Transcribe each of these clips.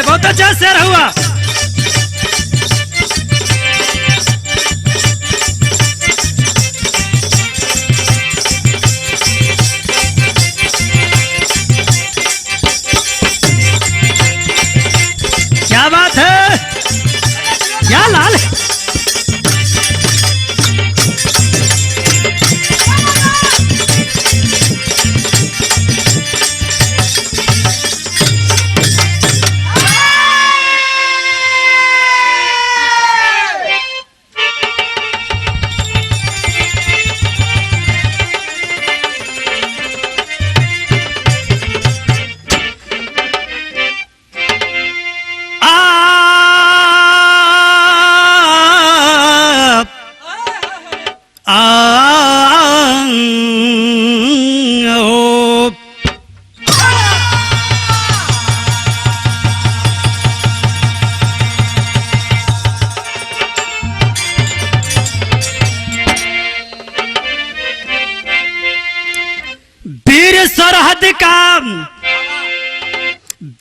बहुत अच्छा शेर हुआ। क्या बात है, क्या लाल।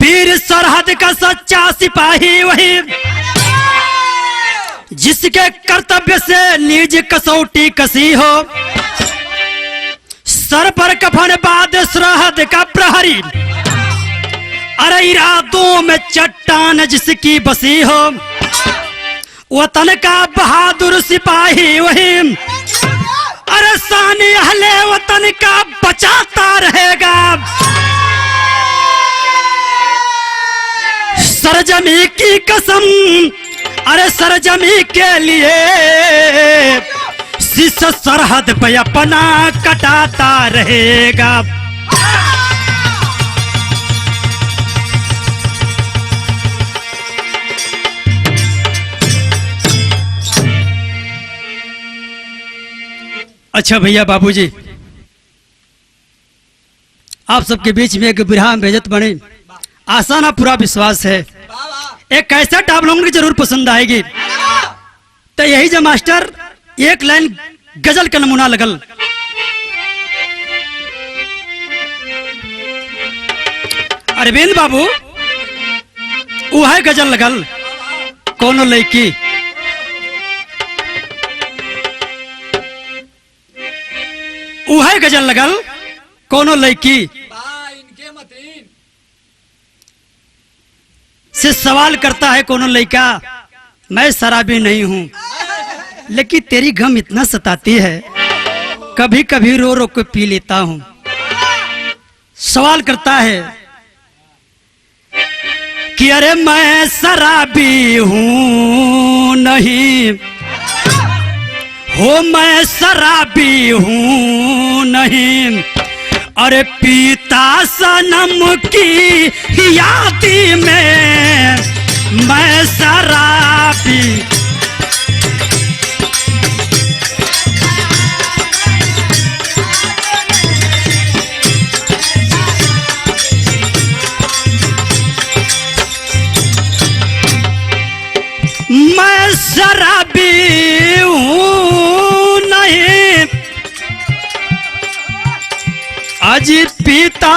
वीर सरहद का सच्चा सिपाही वही जिसके कर्तव्य से निज कसौटी कसी हो। सर पर कफन बाद सरहद का प्रहरी, अरे इरादों में चट्टान जिसकी बसी हो। वतन का बहादुर सिपाही वही, अरे सानी अहले वतन का बचाता रहेगा। सरजमी की कसम, अरे सरजमी के लिए शीश सरहद पे अपना कटाता रहेगा। अच्छा भैया बाबूजी, आप सबके बीच में एक बिरहा बेजत बने, आसान पूरा विश्वास है एक कैसेट आप लोगों को जरूर पसंद आएगी। तो यही जो मास्टर एक लाइन गजल का नमूना लगल। अरविंद बाबू वह गजल लगल, कोनो लड़की वह गजल लगल, कोनो लड़की से सवाल करता है कोनो लड़का, मैं शराबी नहीं हूं लेकिन तेरी गम इतना सताती है, कभी कभी रो रो के पी लेता हूं। सवाल करता है कि अरे मैं शराबी हूं नहीं हो, मैं शराबी हूं नहीं, अरे पीता सनम की याद में मैं शराबी। मैं शराबी हूं नहीं, अजी पीता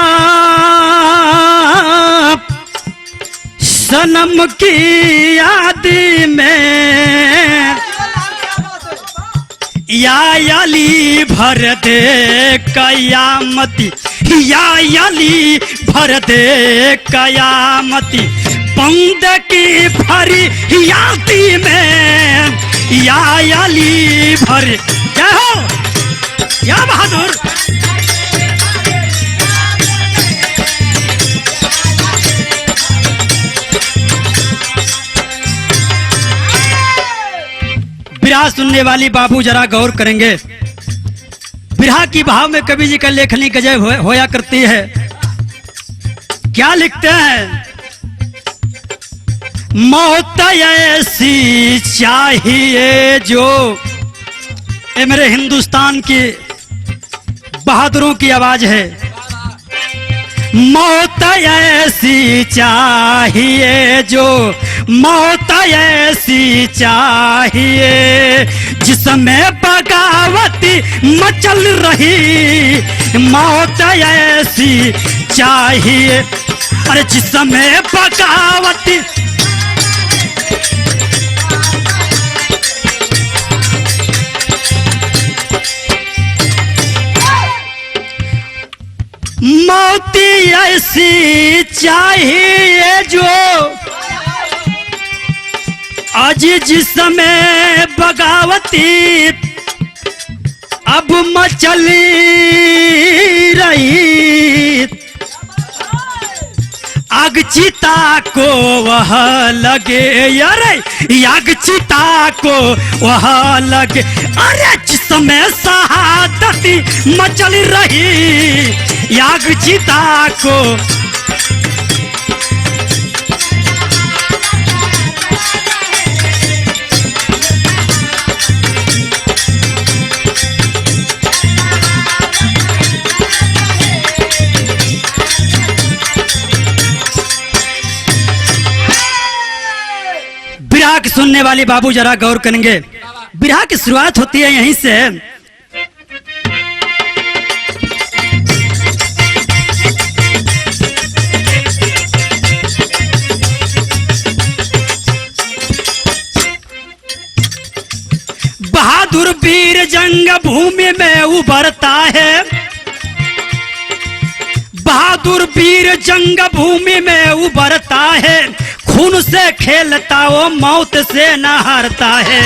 सनम की याद में या अली भर दे कयामती, या अली भर दे कयामती, बंद की भरी यादी में या अली भर। क्या हो, क्या बहादुर। बिरहा सुनने वाली बाबू जरा गौर करेंगे। बिरहा की भाव में कवि जी का लेखनी गजब होया करती है। क्या लिखते हैं, मौत ऐसी चाहिए जो, ये मेरे हिंदुस्तान की बहादुरों की आवाज है। मौत ऐसी चाहिए जो, मौत ऐसी चाहिए जिसमें बगावती मचल रही, मौत ऐसी चाहिए, अरे जिसमें बगावत मौती ऐसी चाहिए जो आज जिसमें बगावती अब मचली रही, आग चिता को वह लगे, अरे आग चिता को वह लगे, अरे जिसमें शहादती मचल रही, आग चिता को बिरहा की सुनने वाले बाबू जरा गौर करेंगे। बिरहा की शुरुआत होती है यहीं से। बहादुर वीर जंग भूमि में उभरता है, बहादुर वीर जंग भूमि में उभरता है, खून से खेलता वो मौत से न हारता है।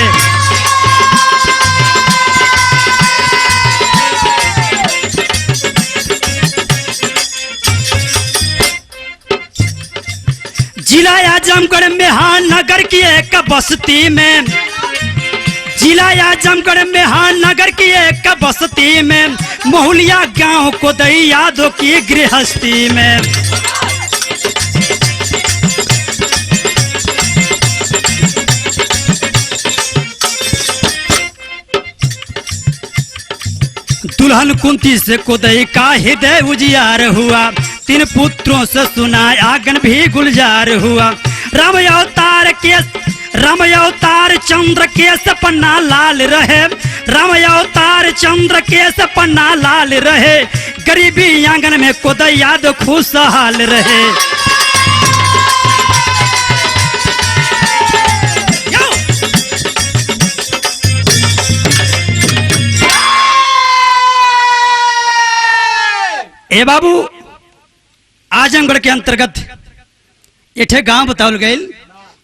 जिला आजमगढ़ में नगर की एक बस्ती में, जिला आजमगढ़ में नगर की एक बस्ती में, महुलिया गांव को दई यादों की गृहस्थी में। दुल्हन कुंती से कुदई का हृदय उजियार हुआ, 3 पुत्रों से सुना आंगन भी गुलजार हुआ। राम अवतार चंद्र के सपना लाल रहे, राम अवतार चंद्र के सपना लाल रहे, गरीबी आंगन में कुदई याद खुशहाल रहे। ए बाबू आजमगढ़ के अंतर्गत एक गांव बताओल गए,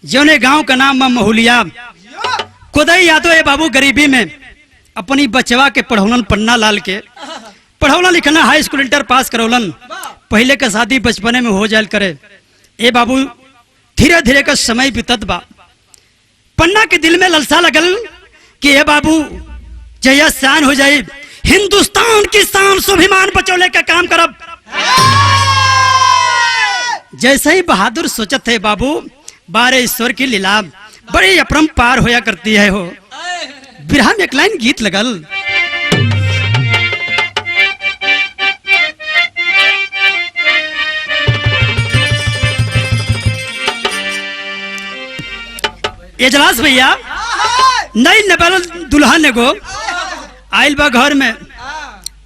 जोने गांव का नाम महुलिया। कुदई यादव ए बाबू गरीबी में अपनी बचवा के पढ़ौलन, पन्ना लाल के पढ़ौलन लिखना, हाई स्कूल इंटर पास करौलन। पहले का शादी बचपने में हो जाए करे। ए बाबू धीरे धीरे का समय बीतत बा, पन्ना के दिल में ललसा लगल कि ए बाबू जया शान हो जाए, हिंदुस्तान की शान स्वाभिमान बचौले का काम करब। जैसे ही बहादुर सोचत है बाबू, बारे ईश्वर की लीला बड़ी अपरंपार होया करती है हो। बिरहा में एक लाइन गीत लगल, एजलास भैया नई नबल दुल्हन एगो आइल बा घर में,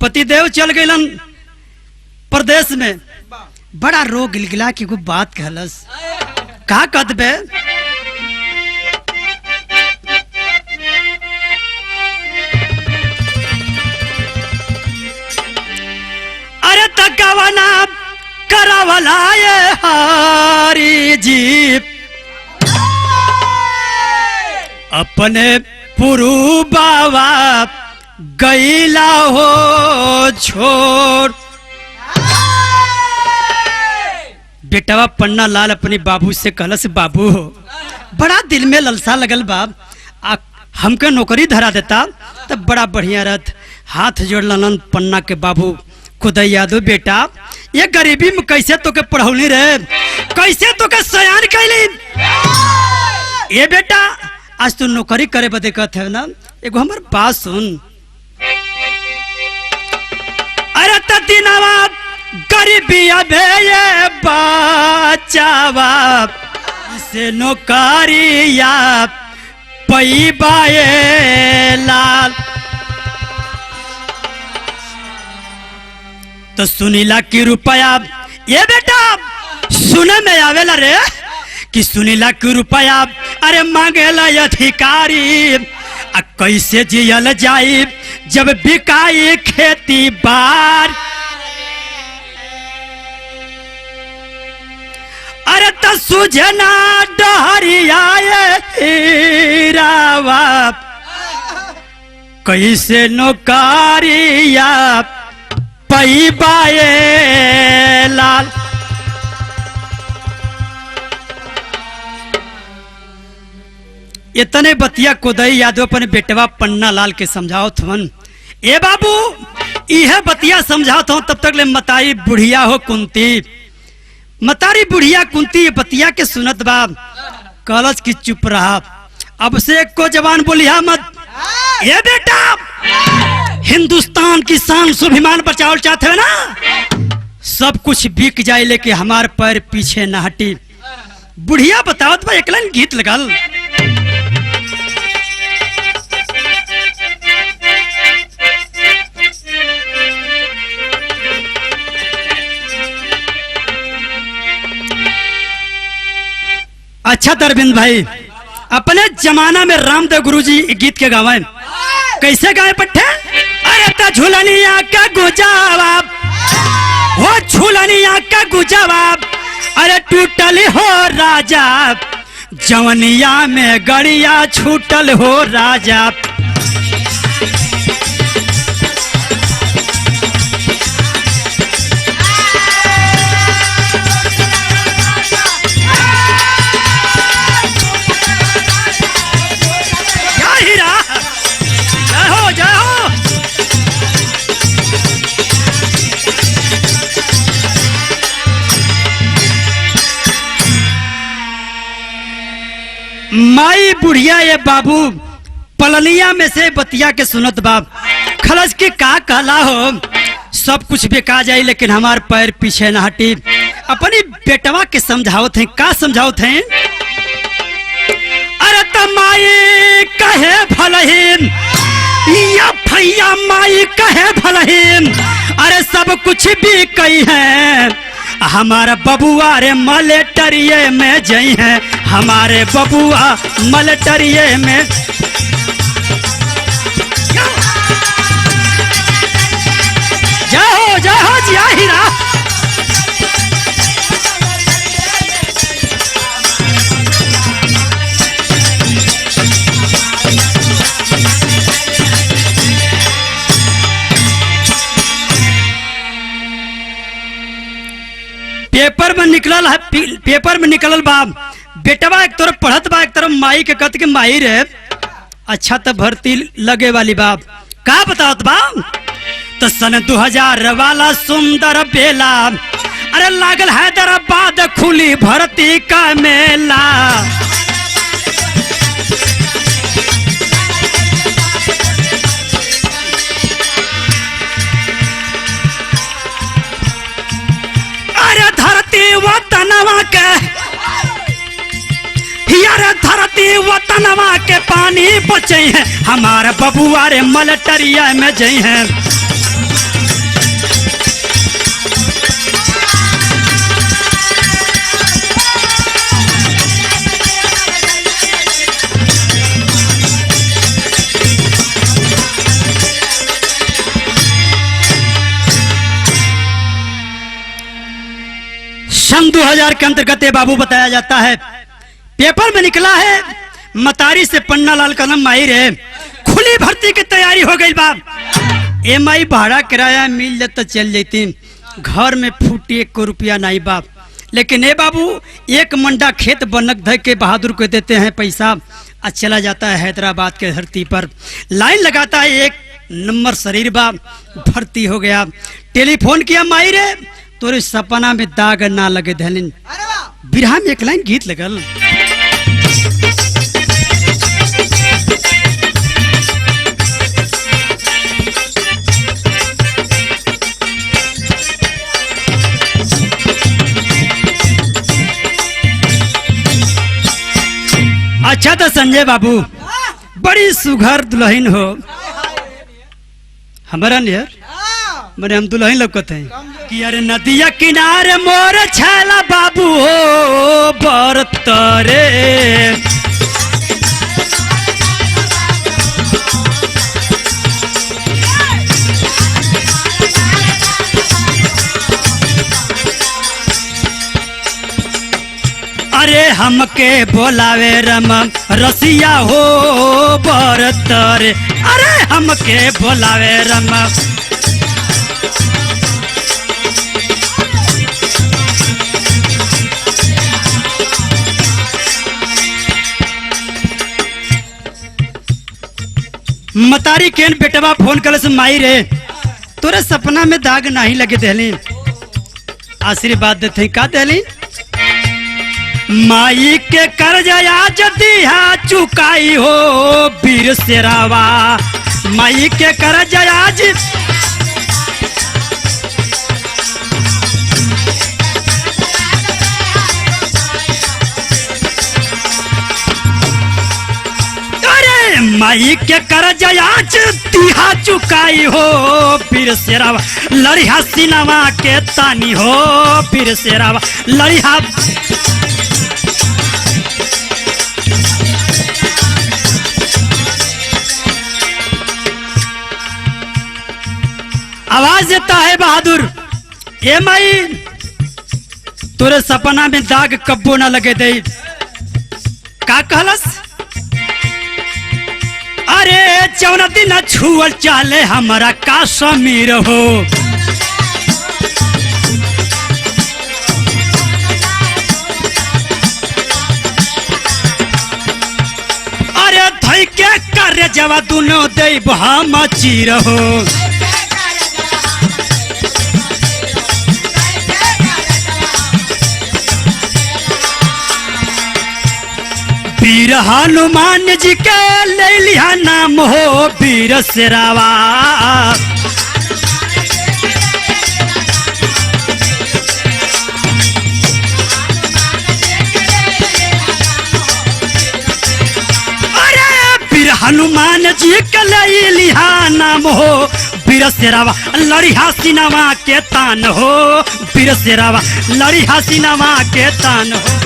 पतिदेव चल गइलन प्रदेश में, बड़ा रो गिलगिला की को बात कहलस। का कहत बे, अरे तकवना करवला ये हारी जीप, अपने पुरु बाबा गईला हो छोड़। बेटवा पन्ना लाल अपने बाबू से कहलस, बाबू हो बड़ा दिल में ललसा लगल बाप, हमके नौकरी धरा देता तब बड़ा बढ़िया रहत। हाथ जोड़ लन पन्ना के बाबू, खुदा यादव बेटा ये गरीबी में कैसे तो के पढ़ौली रहे, कैसे तो के सयान कैली। ये बेटा आज तू नौकरी करे बदे कहत है ना, एगो हमर बात सुन। अरे दिनवा गरीबी अबे ये बचावा से नौकरिया पैबाए लाल, तो सुनीला की रुपया ये बेटा सुने में आवेला रे कि सुनीला कि रुपया अरे मांगेला अधिकारी आ कैसे जियल जाई जब बिकाई खेती बार। अरे त सुझना डहरिया हीरावा कैसे नौकरिया पैबाए लाल। इतने बतिया कोदई यादव अपने बेटवा पन्ना लाल के समझाओ थवन। ए बाबू यह बतिया समझाओ थो तब तक ले मतारी बुढ़िया हो कुंती। मतारी बुढ़िया कुंती बतिया के सुनत बाब कलच की चुप रहा। अब से एक को जवान बोलिया मत। ये बेटा हिंदुस्तान की शान स्वाभिमान बचाओ चाहते हो ना, सब कुछ बिक जाए लेके हमारे पैर पीछे न हटी। बुढ़िया बताओ तो एक लाइन गीत लगल। अच्छा दरबिंद भाई अपने जमाना में रामदेव गुरुजी गीत के गावे कैसे गाए पट्टे। अरे ता झूलनिया का गुजवाब हो झूलनिया का गुजवाब अरे टूटल हो राजा जवनिया में गड़िया छूटल हो राजा। माई बुढ़िया ये बाबू पलनिया में से बतिया के सुनत बाप खलस के का कहला हो सब कुछ बेका जाए लेकिन हमार पैर पीछे न हटी। अपनी बेटवा के समझावत हैं का समझावत हैं। अरे त माई कहे भलहीन या भैया माई कहे भलहीन अरे सब कुछ भी कही है हमारे बबुआ रे मलेटरिए में जई हैं हमारे बबुआ मलेटरिए में। जय हो जिया हीरा। पेपर में निकलल है पेपर में निकलल बाब बेटवा एक तरफ पढ़त बा एक तरफ माई के कत के माई रे अच्छा तो भर्ती लगे वाली बाब का बताओ बाब। तो सन 2000 वाला सुंदर बेला अरे लागल हैदराबाद खुली भर्ती का मेला। अरे धरती वतनवा के यार धरती वतनवा के पानी बचे हैं हमारे बबुआ रे मलटरिया में जई हैं। सन 2000 के अंतर्गत बाबू बताया जाता है पेपर में निकला है मतारी से पन्ना लाल कलम माई रे खुली भर्ती की तैयारी हो गई बाप। एमआई भाड़ा किराया मिल जाता तो चल जाती घर में फूटी 1 रुपया नहीं बाप। लेकिन ए बाबू एक मंडा खेत बनक धय के बहादुर को देते हैं पैसा और चला जाता है हैदराबाद के धरती पर लाइन लगाता है 1 नंबर शरीर बाप भर्ती हो गया। टेलीफोन किया माई रे तोरे सपना में दाग ना लगे धलिन बिरहा में एक लाइन गीत लगल। अच्छा तो संजय बाबू बड़ी सुघर दुल्हन हो हमारा नियर मैंने हम दुल्हन लौकत हैं कि अरे नदिया किनारे मोर छैला बाबू हो बरतरे। अरे हमके बोलावे रम रसिया हो बरतरे। अरे हमके बोलावे रम। मतारी केन बेटवा फोन कर से माई रे तोरे सपना में दाग नहीं लगे दहली आशीर्वाद देते का दहली माई के कर्ज आज दिया चुकाई हो वीर शेरावा। माई के कर्ज आज अरे माई के कर्ज आज दिया चुकाई हो वीर शेरावा। लड़िया सिनेमा के तानी हो वीर शेरावा। लड़िया आवाज देता है बहादुर ए माई तोरे सपना में दाग कब्बो ना लगे दे का कहलस। अरे जौना दिन छुअल चाले हमारा का समीर हो। अरे धई के करे जवा दुनो दे हम चीर हो। वीर हनुमान जी के ले लिया नाम हो वीर शेरावा। अरे वीर हनुमान जी के ले लिया नाम हो वीर शेरावा। लड़िया सिनेमा के तान हो वीर शेरावा। लड़िया सिनेमा के तान हो।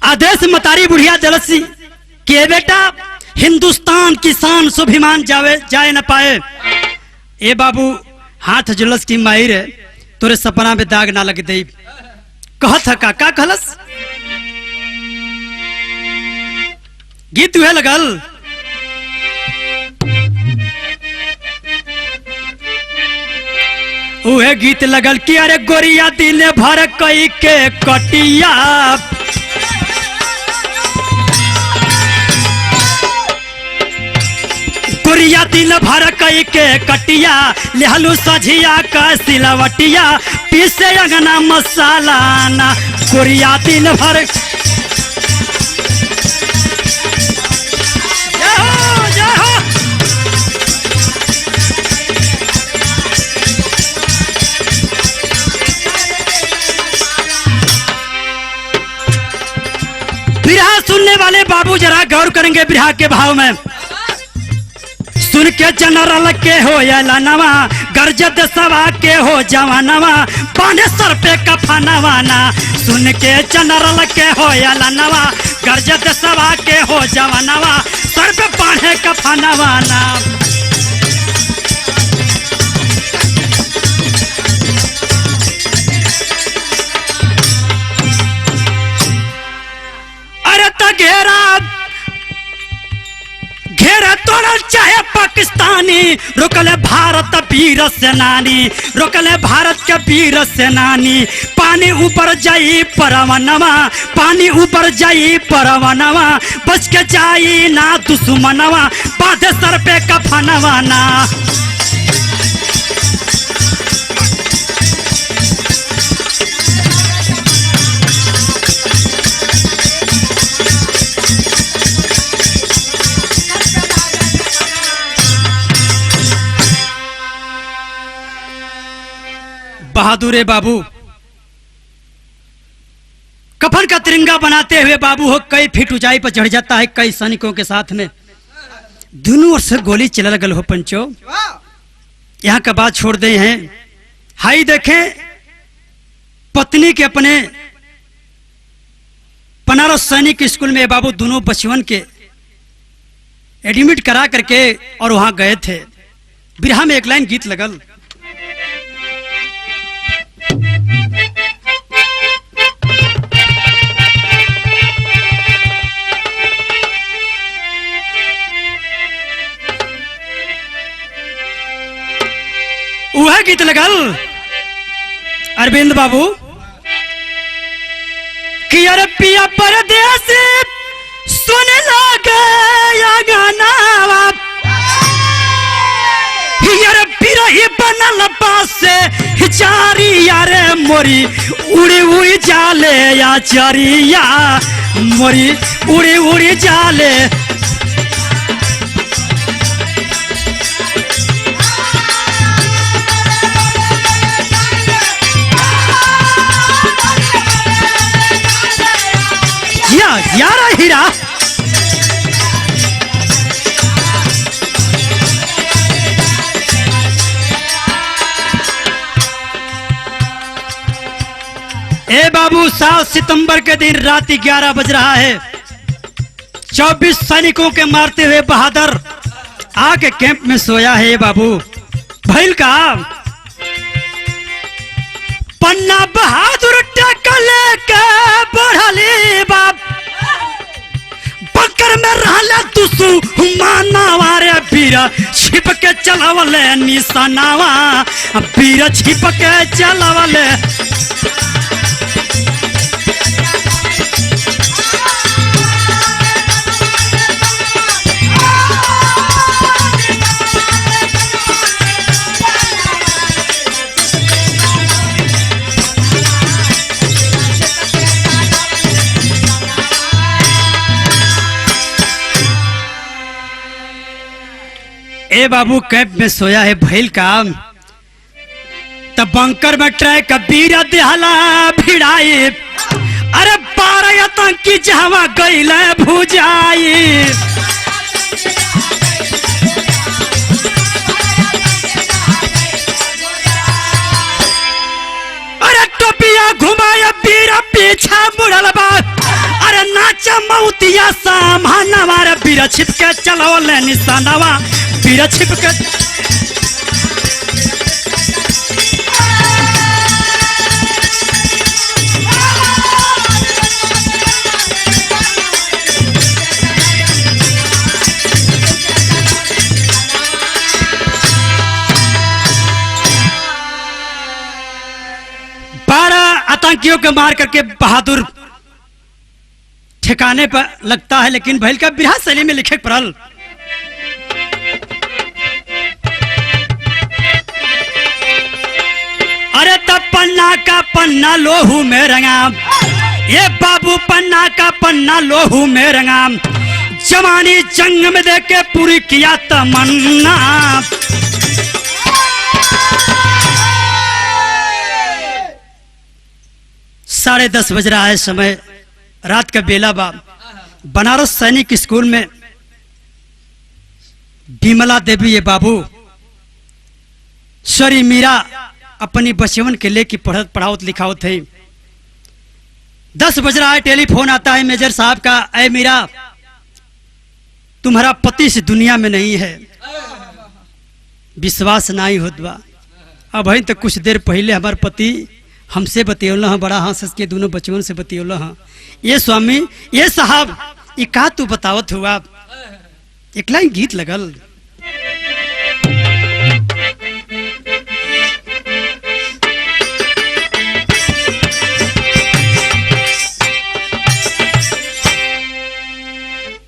आदेश मतारी बुढ़िया जलसी के बेटा हिंदुस्तान की शान स्वाभिमान जाए न पाए। ए बाबू हाथ जुलस की माहिर है तोरे सपना में दाग ना लगे दे कहत का कहलस। गीत हुए लगल उहे गीत लगल कि अरे गोरिया दिन भर कई के कटिया। गोरिया दिन भर कई के कटिया लेहलू सझिया का सिलवटिया पीसे अंगना मसाला ना। गोरिया दिन भर बिरहा सुनने वाले बाबू जरा गौर करेंगे बिरहा के भाव में। सुन के जनरल के हो या नवा गर्जत सवा के हो जवानवा बाने सर पे कफनवाना। सुन के जनरल के हो या नवा गर्जत सवा के हो जवानवा सर पे बाने कफनवाना। अरे तगेरा घेरा तोड़ल चाहे पाकिस्तानी रोकले भारत वीर सेनानी। रोकले भारत के वीर सेनानी। पानी ऊपर जाई परवनवा पानी ऊपर जाई परवनवा बच के जाई ना दुश्मनवा बांधे सर पे कफनवा ना। बहादुर बाबू कफन कमान का तिरंगा बनाते हुए बाबू हो कई फीट ऊंचाई पर चढ़ जाता है कई सैनिकों के साथ में। दोनों ओर से गोली चला लगल हो पंचो। यहाँ का बात छोड़ दे हैं। हाई देखें पत्नी के अपने बनारस सैनिक स्कूल में बाबू दोनों बचवन के एडमिट करा करके और वहां गए थे। बिरहा में एक लाइन गीत लगल। वह गीत लगल अरविंद बाबू कि अरे पिया परदेसी सुन लागे या गाना यार बिरही बनल पासे हिचारी यारे मोरी उड़ी उड़ी जाले या चरिया मोरी उड़ी उड़ी जाले। यारा हीरा ए बाबू 7 सितंबर के दिन रात 11 बज रहा है। 24 सैनिकों के मारते हुए बहादुर आके कैंप में सोया है बाबू। भैल का पन्ना बहादुर टकले के बढ़ली बाप बकर में रहले तुसु मानावारे बीरा छिप के चलावले निशानावा बीरा छिप के चलावले। ए बाबू कैंप में सोया है भैल का तब बंकर में ट्रैक बीरा देहला भिड़ाई अरे 12 आतंकी जहवा गईल भुजाई। अरे टोपिया घुमाया बीरा पीछा मुड़ल बा अरे नाचा मौतिया सामान मारे बीरा छिप के चलावले निशानावा बीरा छिप के। आतंकियों को मार करके बहादुर ठिकाने पर लगता है। लेकिन भैल का बिरहा शैली में लिखे पड़ल अरे तब पन्ना का पन्ना लोहू में रंगा ये बाबू पन्ना का पन्ना लोहू में रंगा जवानी जंग में देके पूरी किया तमन्ना। 10:30 बज रहा है समय रात का बेला बा। बनारस सैनिक स्कूल में विमला देवी ये बाबू सरी मीरा अपनी बचवन के लेके पढ़ावत लिखावत है। 10 बज रहा है टेलीफोन आता है मेजर साहब का। ऐ मीरा तुम्हारा पति इस दुनिया में नहीं है। विश्वास नहीं होत बा। अब तो कुछ देर पहले हमारे पति हमसे बतियोला हाँ बड़ा हंस के दोनों बचवन से बतियोला हाँ। ये स्वामी ये साहब ये का तू बतावत हुआ। एक लाइन गीत लगल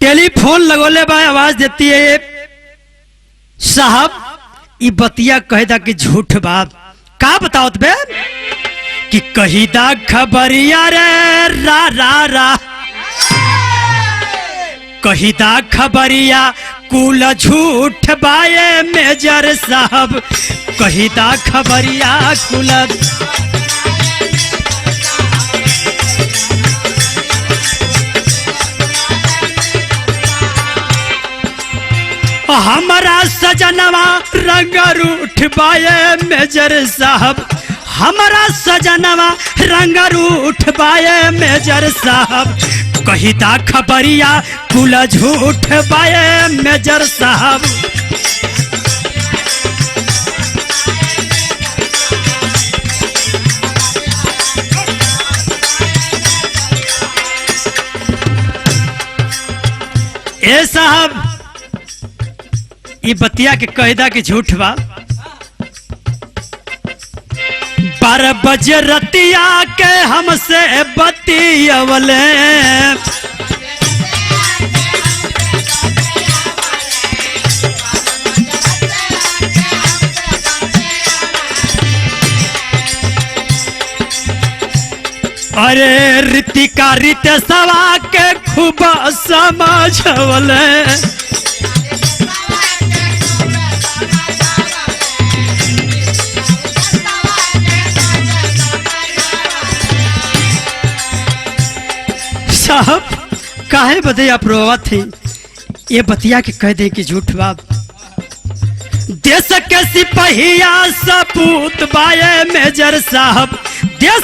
टेलीफोन लगोले बा आवाज देती है साहब ये बतिया कहेदा कि झूठ बात का बताओ बे कि कहीदा खबरिया रे रा रा रा कहीदा खबरिया कुल झूठ बाए मेजर साहब कहीदा खबरिया कुल हमारा सजनवा रंग रूठ बाए मेजर साहब, हमारा सजनवा रंग रूठ बाए मेजर साहब, कहिता खबरिया कुल झूठ बाए मेजर साहब। ए साहब ये बतिया के कहदा के झूठ बा। 12 बजे रतिया के हमसे बतियवले, अरे ऋतिका रित सवा के खूब समझवले, साहब काहे बदे आप रोवा थे? ये बतिया के कह दे कि झूठ बाप। देश के सिपहिया सपूत बाए मेजर साहब, देश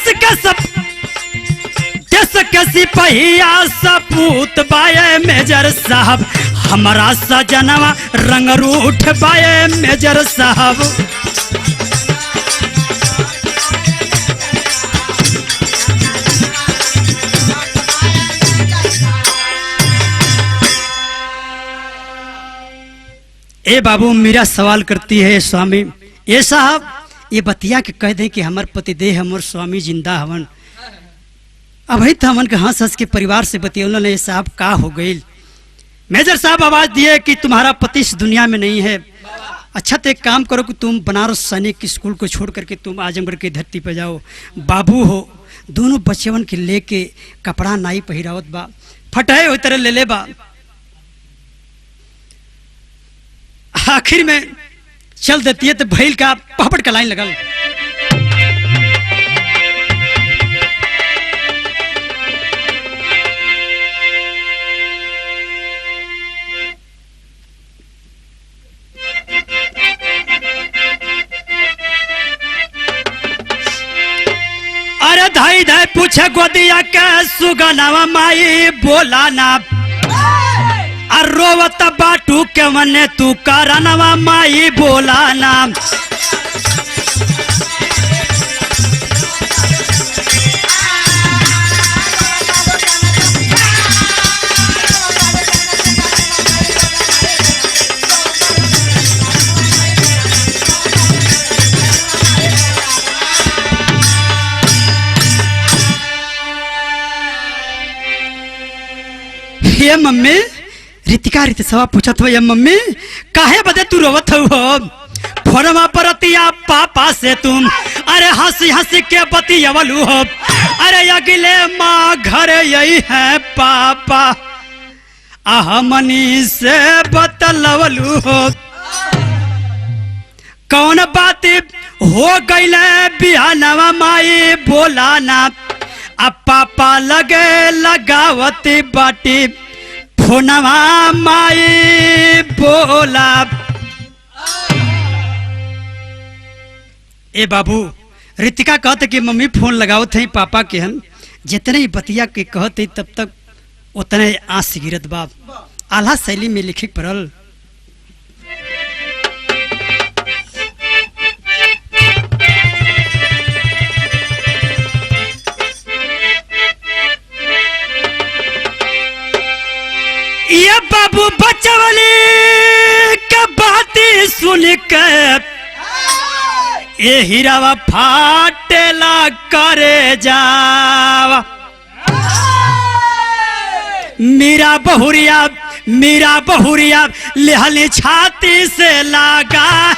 के सिपहिया सपूत बाए मेजर साहब, हमारा सजनवा रंग रूठ बाए मेजर साहब। ए बाबू मीरा सवाल करती है स्वामी, ए साहब ये बतिया के कह दें कि हमार पतिदेह हमर स्वामी जिंदा हवन। अभी तो हमन के हंस हंस के परिवार से बतियौलन ने साहब का हो गई। मेजर साहब आवाज दिए कि तुम्हारा पति इस दुनिया में नहीं है। अच्छा तो एक काम करो कि तुम बनारस सैनिक स्कूल को छोड़ करके तुम आजमगढ़ की धरती पर जाओ। बाबू हो दोनों बच्चवन के लेके कपड़ा नाई पहिरावत बा, फटाए हो तरह ले ले बा। आखिर में चल देती है तो भैल का पहपट का लाइन लगल। अरे धाई धाई पूछे गोदिया के सुगनावा माई बोला ना, रोवत बाटू के मने तू करनवा माई बोला ना। ये मम्मी रितिका रित सवा पूछत हो, ये मम्मी काहे बदे तू रोवत हो? फोनमा परतिया पापा से तुम अरे हंसी हंसी के बतियवलू हो। अरे अगले माँ घर यही है पापा हमनी से बतलवलू हो। कौन बात हो गईले बिहानवा माई बोला ना, अब पापा लगे लगावती बाटी फोनवा माई बोला। ए बाबू रितिका कहते कि मम्मी फोन लगाओ थे पापा के, हम जितने ही बतिया के कहते तब तक उतने आंस गिरत बाप। आल्हा शैली में लिखे पड़ल। ये बाबू बचवली के बाती सुन के ये हीरावा फाटेला करे जावा। मीरा बहुरिया लेहली छाती से लगा।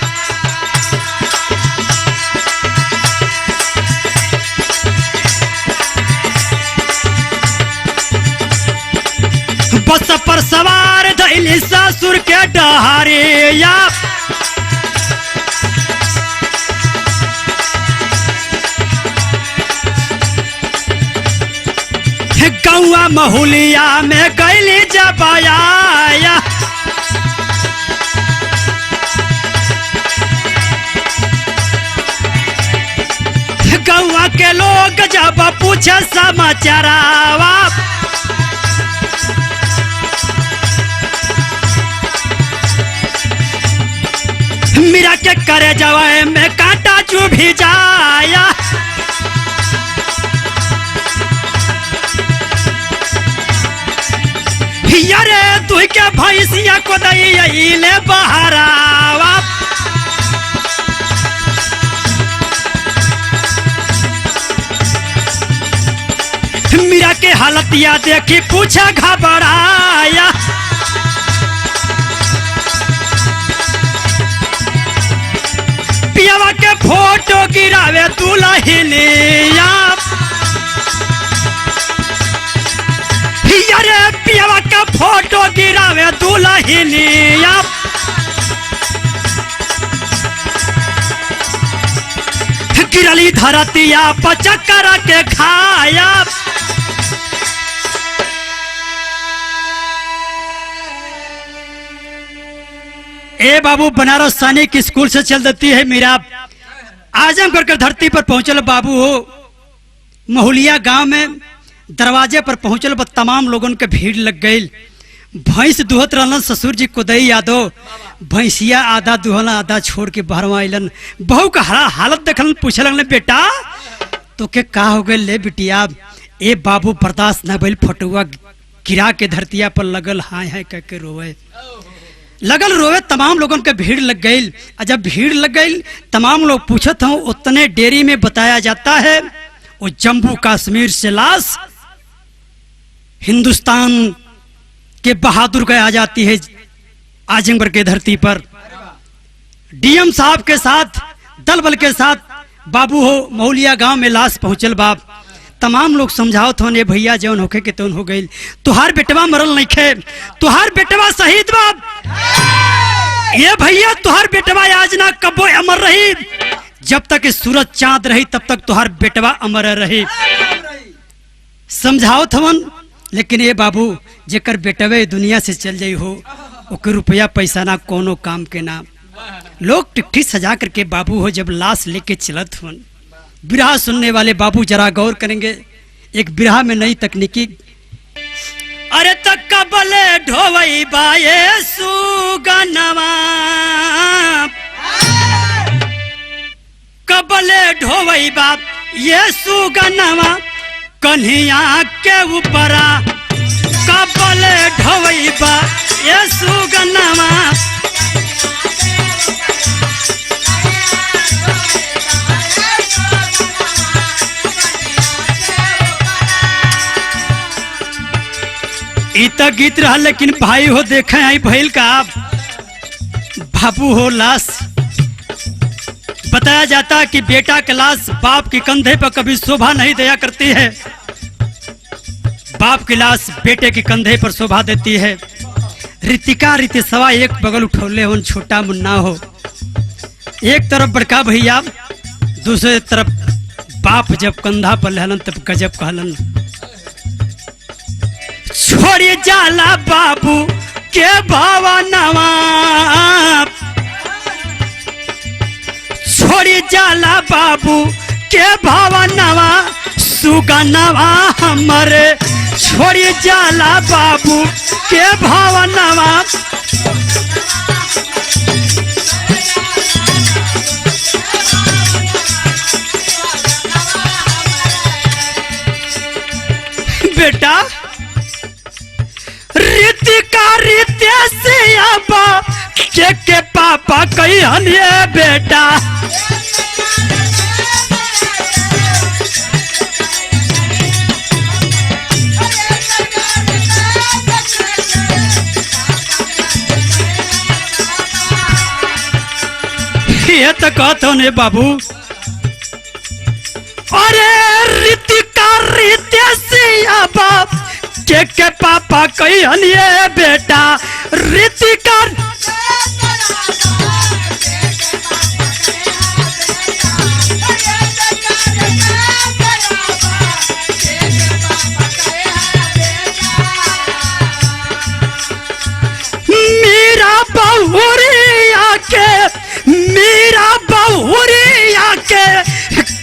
बस पर सवार धैली ससुर के डहरिया। गौआ महुलिया में गैली जबाया। गौवा के लोग जब पूछे समाचारवा मीरा के करे जवाए में कांटा चुभ भी जाया। यारे तू के भैंसिया को दई ले बहरावा मीरा के हालतिया देखी पूछा घबराया। पियावा के फोटो गिरावे दुल्हनिया यारे पियावा का फोटो गिरावे दुल्हनिया। गिरली धरतिया पचकर के खाया। ए बाबू बनारस सैनिक स्कूल से चल देती है मीरा। आजमगढ़ के धरती पर पहुंचल बाबू हो महुलिया गांव में दरवाजे पर पहुंचल तमाम लोगों के भीड़ लग गई। भैंस दुहत रहलन ससुर जी कुदई यादव भैंसिया आधा दुहलन आधा छोड़ के बाहरवा अलन। बहू का हालत देखलन पूछे लगल बेटा तो के का हो गए ले बिटिया। ए बाबू बर्दाश्त न भइल फटुआ गिरा के धरतिया पर लगल हाय हाय कह के रोवे लगल रोवे। तमाम लोगों के भीड़ लग गई। जब भीड़ लग गई तमाम लोग पूछत हूँ उतने डेरी में बताया जाता है वो जम्मू कश्मीर से लाश हिंदुस्तान के बहादुर के आ जाती है आजमगढ़ के धरती पर। डीएम साहब के साथ दल बल के साथ बाबू हो महुलिया गांव में लाश पहुंचल बाप। तमाम लोग समझावत होने भैया जौन होके के तौन हो गई। तुहार बेटवा मरल नहीं खे तुहार बेटवा शहीद बाप। ये भैया तुहार बेटवा आज ना कबो अमर रही जब तक सूरज चांद रही तब तक तुहार बेटवा अमर रही। समझावत हवन लेकिन ये बाबू जेकर बेटवे दुनिया से चल जाई हो ओके रुपया पैसा ना कोनो काम के ना। लोग टिकठी सजा करके बाबू हो जब लाश लेके चलत हवन। बिरहा सुनने वाले बाबू जरा गौर करेंगे एक बिरहा में नई तकनीकी। अरे तक कबले ढोवई बाये सुगनवा कबले ढोवई बाप ये सुगनवा कन्हिया के ऊपरा कबले ढोवई बा ये सुगनवा। इत गीत रहा लेकिन भाई हो देखे आई भैल का बाबू हो लाश। बताया जाता है कि बेटा के लाश बाप के कंधे पर कभी शोभा नहीं दिया करती है। बाप की लाश बेटे के कंधे पर शोभा देती है। ऋतिका ऋतिसवा एक बगल उठौले हो छोटा मुन्ना हो। एक तरफ बड़का भैया दूसरे तरफ बाप जब कंधा पर लहलन तब गजब कहलन। छोड़ी जाला बाबू के भावनवा छोड़ी जाला बाबू के भावनवा सुगनवा हमरे छोड़ी जाला बाबू के भावनवा। बेटा रीतिका रीतिया के पापा कही हनिए बेटा। ये तो कहते ने बाबू। अरे रीतिका रीतिया बाप के पापा कही हनिए बेटा। रीतिका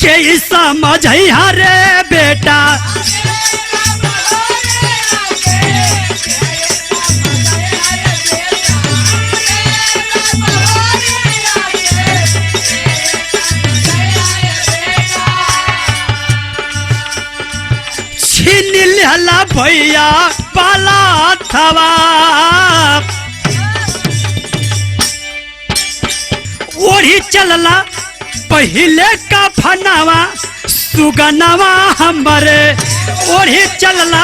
के समझ रे बेटा। छीन लिहला भैया पाला थवा, ओढ़ी चलला पहले का फनावा सुगनवा हमरे, ओढ़ी चलला।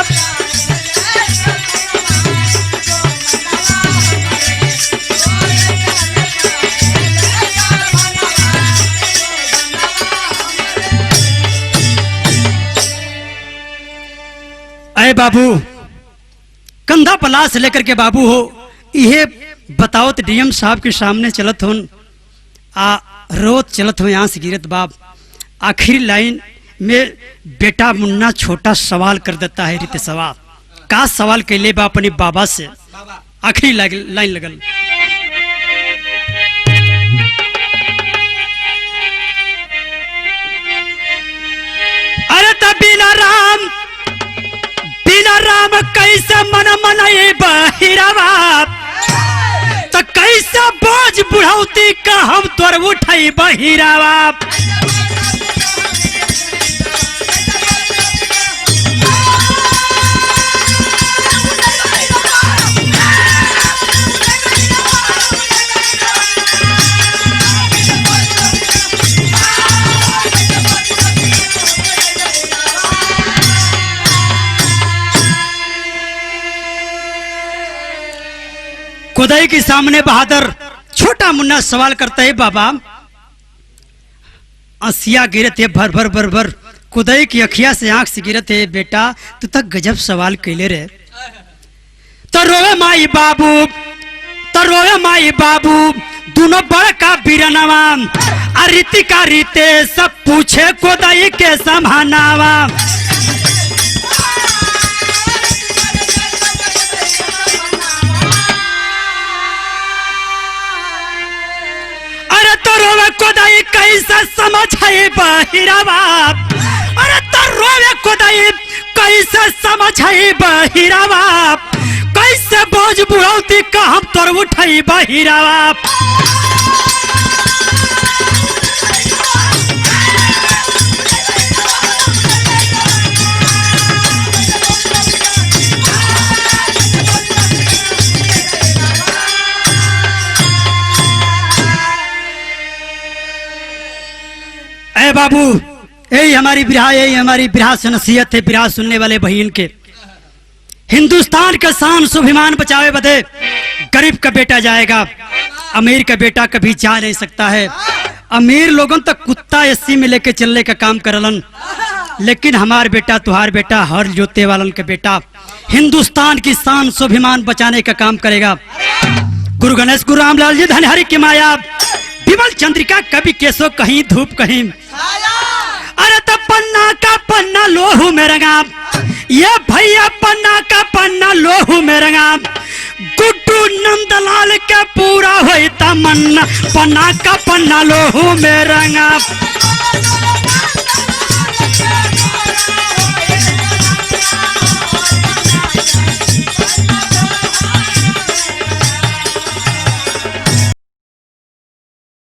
अरे बाबू कंधा पलास लेकर के बाबू हो ये बताओ तो डीएम साहब के सामने चलत हो आ रोत चलत हो, यहाँ से गिरत बाप। आखिरी लाइन में बेटा मुन्ना छोटा सवाल कर देता है, रीते सवाल का सवाल कैले बा अपने बाबा से। आखिरी लाइन लगल, अरे तब बिना राम कैसे मन मनाई बहिरावा, तो कैसे बोझ बुढ़ौती का हम तोर उठाई बहिरावा। खुदाई के सामने बहादुर छोटा मुन्ना सवाल करता है, बाबा आंसिया गिरत है भर भर भर भर, खुदाई की अखिया से आंख से गिरत है, बेटा तू तक गजब सवाल कैले रे। तो रोवे माई बाबू दोनों बड़का बीरनवा, रीतिका रीते सब पूछे खुदाई के समानावा। खुदाई कैसे समझ है बहिरावा, अरे तो रोवे खुदाई कैसे समझ है बहिरावा, कैसे बोझ बुढ़ौती का हम तोर उठाई बहिरावा। बाबू यही हमारी बिरहा से नसीहत है, बिरहा सुनने वाले बहन के। हिंदुस्तान का शान स्वाभिमान बचावे बदे गरीब का बेटा जाएगा, अमीर का बेटा कभी जा नहीं सकता है। अमीर लोगों तक कुत्ता एसी में लेके चलने का काम करलन, लेकिन हमार बेटा तुहार बेटा हर जोते वालन का बेटा हिंदुस्तान की शान स्वाभिमान बचाने का काम करेगा। गुरु गणेश गुरु रामलाल जी धनहरि की माया, विमल चंद्रिका कभी केसो कहीं धूप कहीं। अरे तो पन्ना का पन्ना लोहू में रंगा, ये भैया पन्ना का पन्ना लोहू में रंगा। गुड्डू नंदलाल के पूरा होता मन्ना, पन्ना का पन्ना लोहू में रंगा।